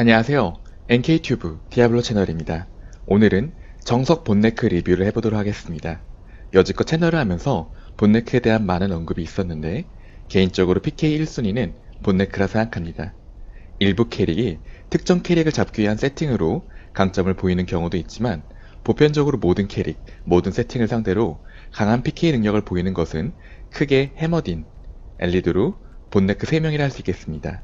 안녕하세요. NK튜브 디아블로 채널입니다. 오늘은 정석 본네크 리뷰를 해보도록 하겠습니다. 여지껏 채널을 하면서 본네크에 대한 많은 언급이 있었는데 개인적으로 PK 1순위는 본네크라 생각합니다. 일부 캐릭이 특정 캐릭을 잡기 위한 세팅으로 강점을 보이는 경우도 있지만 보편적으로 모든 캐릭, 모든 세팅을 상대로 강한 PK 능력을 보이는 것은 크게 해머딘, 엘리드루, 본네크 3명이라 할 수 있겠습니다.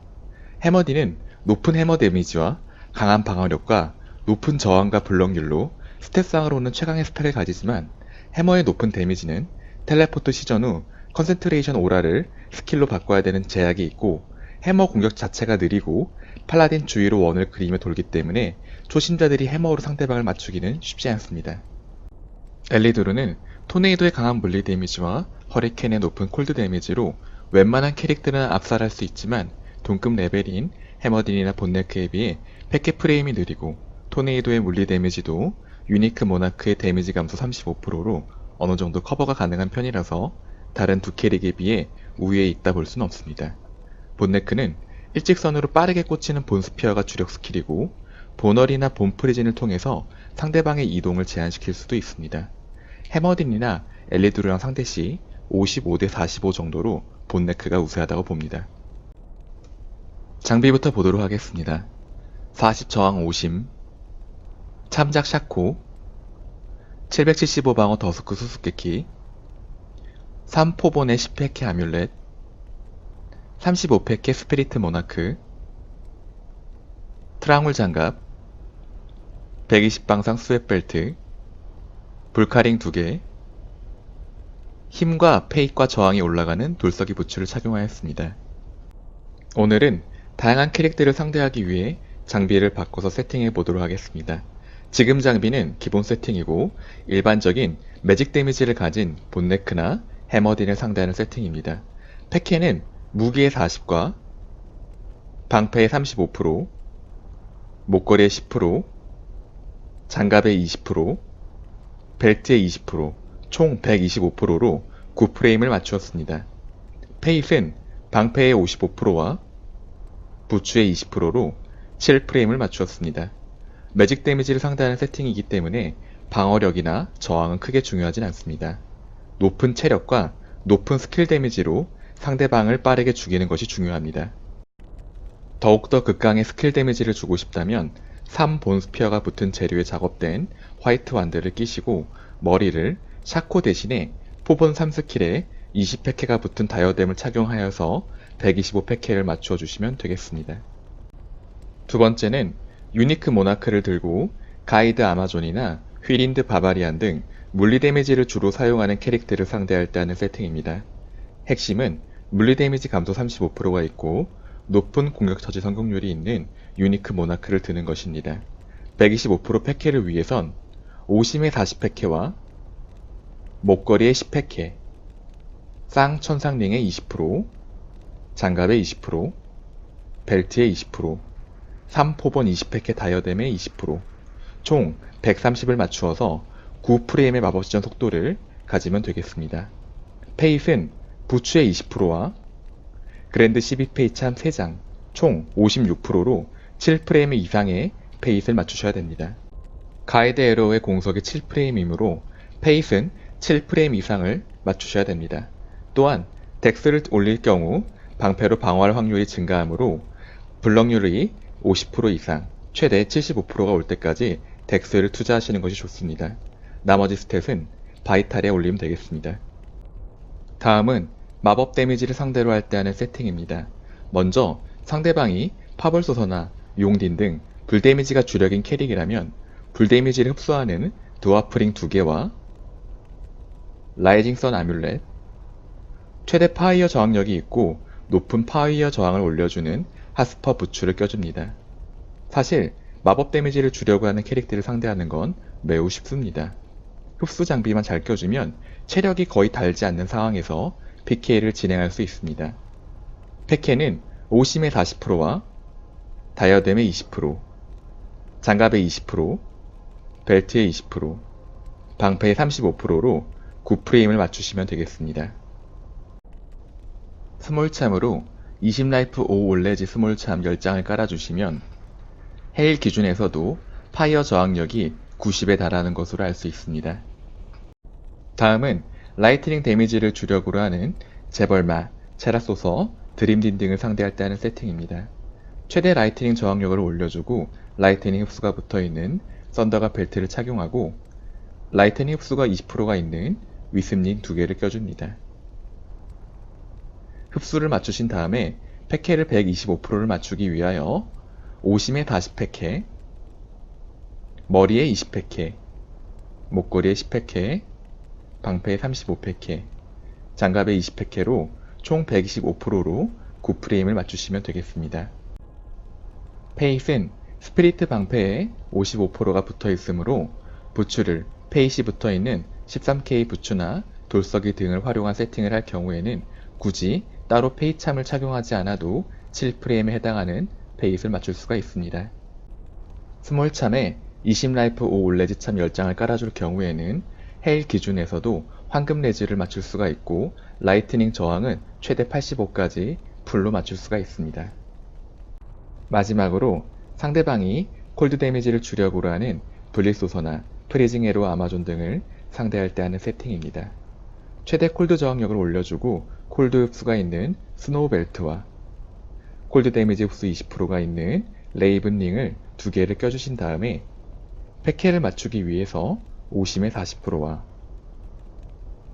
해머딘은 높은 해머 데미지와 강한 방어력과 높은 저항과 블럭률로 스탯상으로는 최강의 스펠을 가지지만 해머의 높은 데미지는 텔레포트 시전 후 컨센트레이션 오라를 스킬로 바꿔야 되는 제약이 있고 해머 공격 자체가 느리고 팔라딘 주위로 원을 그리며 돌기 때문에 초심자들이 해머로 상대방을 맞추기는 쉽지 않습니다. 엘리도르는 토네이도의 강한 물리 데미지와 허리케인의 높은 콜드 데미지로 웬만한 캐릭들은 압살할 수 있지만 동급 레벨인 해머딘이나 본네크에 비해 패킷 프레임이 느리고 토네이도의 물리 데미지도 유니크 모나크의 데미지 감소 35%로 어느 정도 커버가 가능한 편이라서 다른 두 캐릭에 비해 우위에 있다 볼 수는 없습니다. 본네크는 일직선으로 빠르게 꽂히는 본스피어가 주력 스킬이고 본월이나 본프리즌을 통해서 상대방의 이동을 제한시킬 수도 있습니다. 해머딘이나 엘리드루랑 상대 시 55대 45 정도로 본네크가 우세하다고 봅니다. 장비부터 보도록 하겠습니다. 40 저항 오심, 참작 샤코, 775 방어 더스크 수수께끼, 3포본의 10팩의 아뮬렛, 35팩의 스피리트 모나크, 트랑울 장갑, 120방상 스웨벨트, 불카링 2개, 힘과 페이과 저항이 올라가는 돌서기 부츠를 착용하였습니다. 오늘은 다양한 캐릭터를 상대하기 위해 장비를 바꿔서 세팅해 보도록 하겠습니다. 지금 장비는 기본 세팅이고 일반적인 매직 데미지를 가진 본네크나 해머딘을 상대하는 세팅입니다. 패키는 무기의 40과 방패의 35%, 목걸이의 10%, 장갑의 20%, 벨트의 20%, 총 125%로 9프레임을 맞추었습니다. 페이스는 방패의 55%와 부츠의 20%로 7프레임을 맞추었습니다. 매직 데미지를 상대하는 세팅이기 때문에 방어력이나 저항은 크게 중요하진 않습니다. 높은 체력과 높은 스킬 데미지로 상대방을 빠르게 죽이는 것이 중요합니다. 더욱더 극강의 스킬 데미지를 주고 싶다면 3본 스피어가 붙은 재료에 작업된 화이트 완드를 끼시고 머리를 샤코 대신에 포본 3스킬에 20패케가 붙은 다이어뎀을 착용하여서 125패케를 맞추어 주시면 되겠습니다. 두 번째는 유니크 모나크를 들고 가이드 아마존이나 휘린드 바바리안 등 물리 데미지를 주로 사용하는 캐릭터를 상대할 때 하는 세팅입니다. 핵심은 물리 데미지 감소 35%가 있고 높은 공격 처지 성공률이 있는 유니크 모나크를 드는 것입니다. 125% 패케를 위해선 오심의 40패케와 목걸이의 10패케, 쌍 천상링의 20%, 장갑의 20%, 벨트의 20%, 3포본 20패케 다이어뎀의 20%, 총 130을 맞추어서 9프레임의 마법시전 속도를 가지면 되겠습니다. 페이스는 부츠의 20%와 그랜드 12페이 참 3장, 총 56%로 7프레임 이상의 페이스를 맞추셔야 됩니다. 가이드 에러의 공속이 7프레임이므로 페이스는 7프레임 이상을 맞추셔야 됩니다. 또한 덱스를 올릴 경우 방패로 방어할 확률이 증가하므로 블럭률이 50% 이상, 최대 75%가 올 때까지 덱스를 투자하시는 것이 좋습니다. 나머지 스탯은 바이탈에 올리면 되겠습니다. 다음은 마법 데미지를 상대로 할 때 하는 세팅입니다. 먼저 상대방이 파벌소서나 용딘 등 불데미지가 주력인 캐릭이라면 불데미지를 흡수하는 드와프링 2개와 라이징 선 아뮬렛, 최대 파이어 저항력이 있고 높은 파이어 저항을 올려주는 하스퍼 부츠를 껴줍니다. 사실 마법 데미지를 주려고 하는 캐릭터를 상대하는 건 매우 쉽습니다. 흡수 장비만 잘 껴주면 체력이 거의 달지 않는 상황에서 PK를 진행할 수 있습니다. 패케는 오심의 40%와 다이어뎀의 20%, 장갑의 20%, 벨트의 20%, 방패의 35%로 9프레임을 맞추시면 되겠습니다. 스몰참으로 20라이프 5 올레지 스몰참 10장을 깔아주시면 헤일 기준에서도 파이어 저항력이 90에 달하는 것으로 알 수 있습니다. 다음은 라이트닝 데미지를 주력으로 하는 재벌마, 체라소서, 드림딘 등을 상대할 때 하는 세팅입니다. 최대 라이트닝 저항력을 올려주고 라이트닝 흡수가 붙어있는 썬더가 벨트를 착용하고 라이트닝 흡수가 20%가 있는 위습링 2개를 껴줍니다. 흡수를 맞추신 다음에 팩해를 125%를 맞추기 위하여 오심에 40팩해, 머리에 20팩해, 목걸이에 10팩해, 방패에 35팩해, 장갑에 20팩해로 총 125%로 9프레임을 맞추시면 되겠습니다. 페이스는 스피리트 방패에 55%가 붙어 있으므로 부츠를 페이시 붙어 있는 13K 부츠나 돌석이 등을 활용한 세팅을 할 경우에는 굳이 따로 페이참을 착용하지 않아도 7프레임에 해당하는 페이스를 맞출 수가 있습니다. 스몰참에 20라이프 5 올레지 참 10장을 깔아줄 경우에는 헤일 기준에서도 황금 레지를 맞출 수가 있고 라이트닝 저항은 최대 85까지 풀로 맞출 수가 있습니다. 마지막으로 상대방이 콜드 데미지를 주력으로 하는 블리소서나 프리징 에로 아마존 등을 상대할 때 하는 세팅입니다. 최대 콜드 저항력을 올려주고 콜드 흡수가 있는 스노우 벨트와 콜드 데미지 흡수 20%가 있는 레이븐 링을 2개를 껴주신 다음에 팩해를 맞추기 위해서 오심의 40%와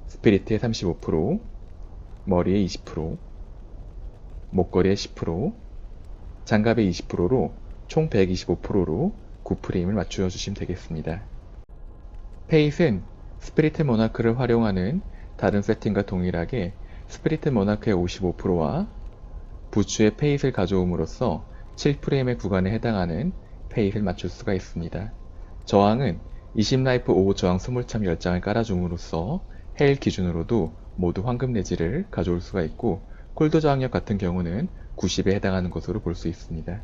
스피리트의 35%, 머리의 20%, 목걸이의 10%, 장갑의 20%로 총 125%로 9프레임을 맞추어 주시면 되겠습니다. 페이스는 스피리트 모나크를 활용하는 다른 세팅과 동일하게 스피리트 모나크의 55%와 부츠의 페이스를 가져옴으로써 7프레임의 구간에 해당하는 페이스를 맞출 수가 있습니다. 저항은 20라이프 5 저항 스몰참 10장을 깔아줌으로써 헤일 기준으로도 모두 황금 레지를 가져올 수가 있고 콜드 저항력 같은 경우는 90에 해당하는 것으로 볼 수 있습니다.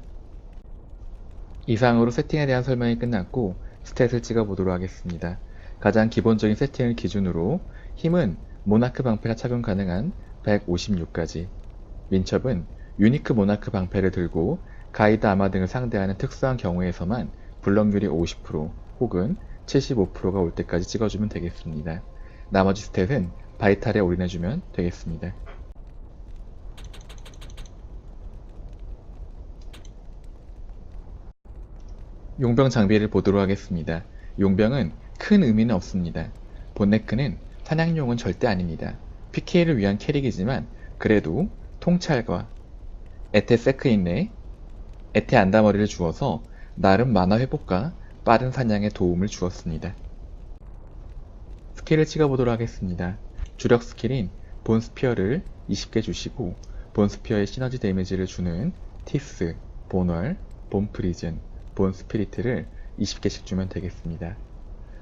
이상으로 세팅에 대한 설명이 끝났고 스탯을 찍어보도록 하겠습니다. 가장 기본적인 세팅을 기준으로 힘은 모나크 방패가 착용 가능한 156까지, 민첩은 유니크 모나크 방패를 들고 가이드 아마 등을 상대하는 특수한 경우에서만 블럭률이 50% 혹은 75%가 올 때까지 찍어주면 되겠습니다. 나머지 스탯은 바이탈에 올인해주면 되겠습니다. 용병 장비를 보도록 하겠습니다. 용병은 큰 의미는 없습니다. 본네크는 사냥용은 절대 아닙니다. PK를 위한 캐릭이지만 그래도 통찰과 에테 세크인내, 에테 안다머리를 주어서 나름 만화 회복과 빠른 사냥에 도움을 주었습니다. 스킬을 찍어보도록 하겠습니다. 주력 스킬인 본스피어를 20개 주시고 본스피어의 시너지 데미지를 주는 티스, 본월, 본프리즌, 본스피리트를 20개씩 주면 되겠습니다.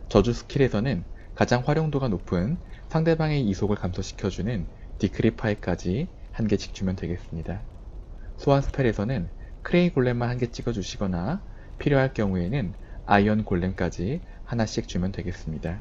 저주 스킬에서는 가장 활용도가 높은 상대방의 이속을 감소시켜주는 디크리파이까지 1개씩 주면 되겠습니다. 소환 스펠에서는 크레이 골렘만 1개 찍어주시거나 필요할 경우에는 아이언 골렘까지 하나씩 주면 되겠습니다.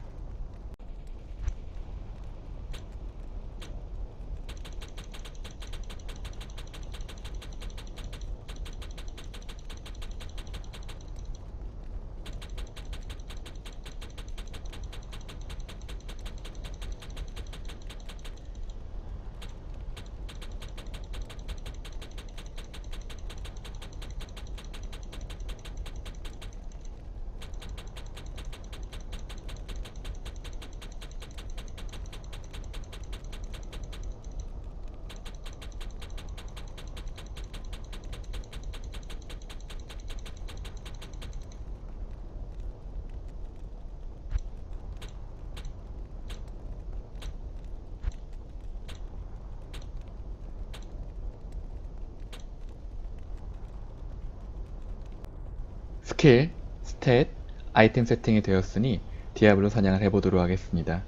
스킬, 스탯, 아이템 세팅이 되었으니 디아블로 사냥을 해보도록 하겠습니다.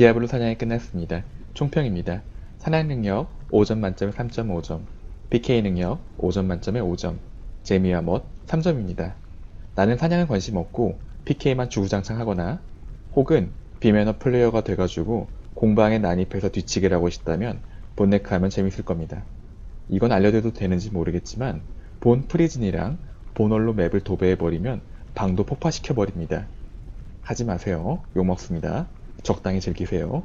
디아블로 사냥이 끝났습니다. 총평입니다. 사냥 능력 5점 만점에 3.5점, PK 능력 5점 만점에 5점, 재미와 멋 3점입니다. 나는 사냥은 관심 없고 PK만 주구장창 하거나 혹은 비매너 플레이어가 돼가지고 공방에 난입해서 뒤치기를 하고 싶다면 본네크 하면 재밌을 겁니다. 이건 알려드려도 되는지 모르겠지만 본 프리즌이랑 본월로 맵을 도배해버리면 방도 폭파시켜버립니다. 하지 마세요. 욕먹습니다. 적당히 즐기세요.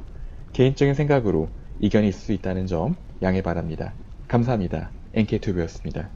개인적인 생각으로 이견이 있을 수 있다는 점 양해 바랍니다. 감사합니다. NK튜브였습니다.